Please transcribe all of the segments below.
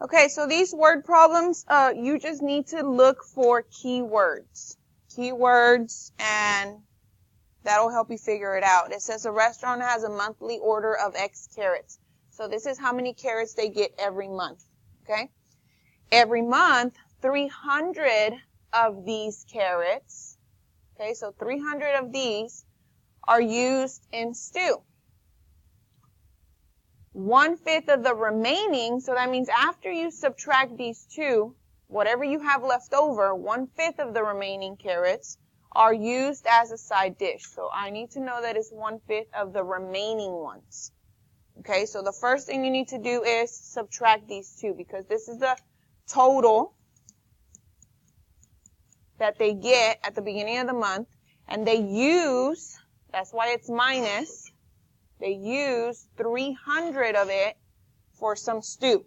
Okay, so these word problems, you just need to look for keywords. Keywords, and that'll help you figure it out. It says a restaurant has a monthly order of X carrots. So this is how many carrots they get every month. Okay? Every month, 300 of these carrots, okay, so 300 of these are used in stew. 1/5 of the remaining, so that means after you subtract these two, whatever you have left over, 1/5 of the remaining carrots are used as a side dish. So I need to know that it's 1/5 of the remaining ones. Okay, so the first thing you need to do is subtract these two, because this is the total that they get at the beginning of the month, and they use, that's why it's minus, they use 300 of it for some stew,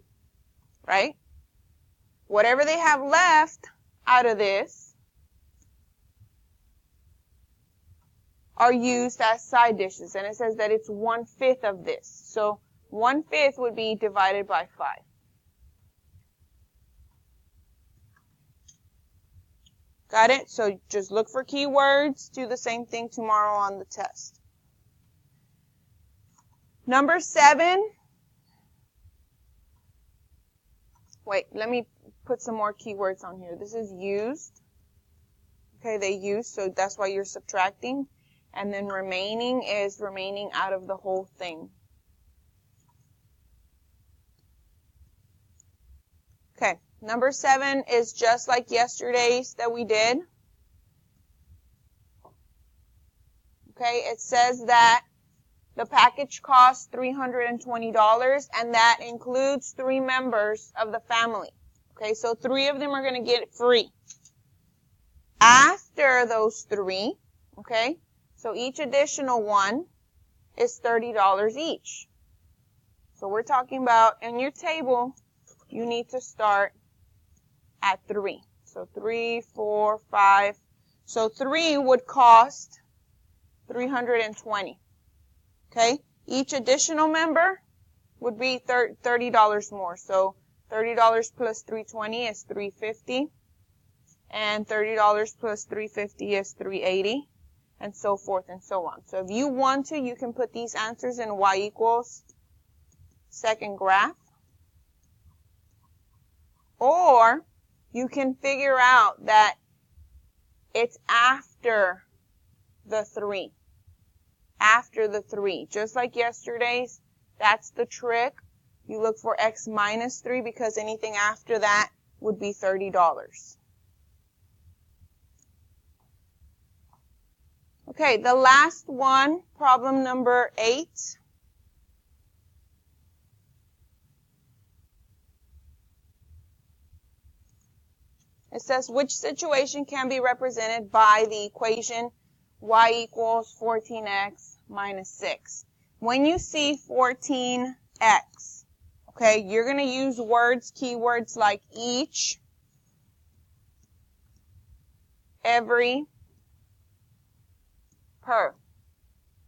right? Whatever they have left out of this are used as side dishes, and it says that it's 1/5 of this. So 1/5 would be divided by 5. Got it? So just look for keywords. Do the same thing tomorrow on the test. Number 7. Wait, let me put some more keywords on here. This is used. Okay, they use, so that's why you're subtracting. And then remaining is remaining out of the whole thing. Okay, number 7 is just like yesterday's that we did. Okay, it says that the package costs $320, and that includes 3 members of the family. Okay, so 3 of them are going to get it free. After those 3, okay, so each additional one is $30 each. So we're talking about, in your table, you need to start at 3. So 3, 4, 5. So 3 would cost $320. Okay? Each additional member would be $30 more. So $30 plus $320 is $350. And $30 plus $350 is $380. And so forth and so on. So if you want to, you can put these answers in y equals second graph. Or you can figure out that it's after the 3. After the 3. Just like yesterday's, that's the trick. You look for x minus 3 because anything after that would be $30. Okay, the last one, problem number 8. It says, which situation can be represented by the equation y equals 14x minus 6? When you see 14x, okay, you're going to use words, keywords like each, every, per.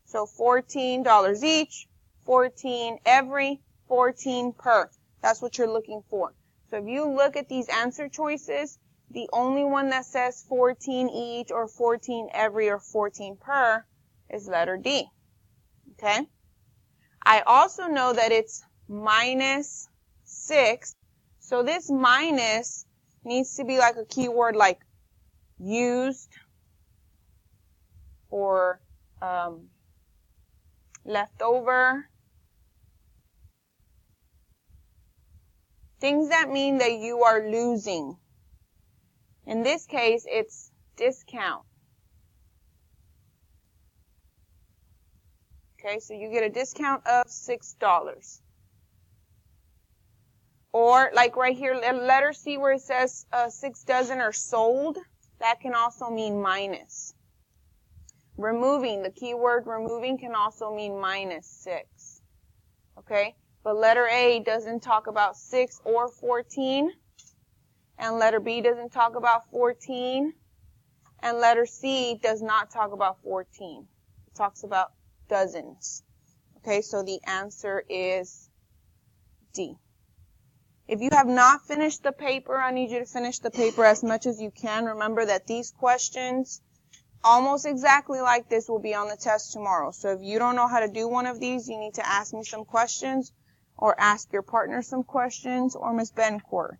So $14 each, 14 every, 14 per. That's what you're looking for. So if you look at these answer choices, the only one that says 14 each or 14 every or 14 per is letter D. Okay? I also know that it's minus 6. So this minus needs to be like a keyword like used or leftover. Things that mean that you are losing. In this case, it's discount. Okay, so you get a discount of $6. Or, like right here, letter C where it says 6 dozen are sold, that can also mean minus. Removing, the keyword removing can also mean minus 6. Okay, but letter A doesn't talk about 6 or 14. And letter B doesn't talk about 14. And letter C does not talk about 14. It talks about dozens. Okay, so the answer is D. If you have not finished the paper, I need you to finish the paper as much as you can. Remember that these questions, almost exactly like this, will be on the test tomorrow. So if you don't know how to do one of these, you need to ask me some questions or ask your partner some questions or Miss Bencourt.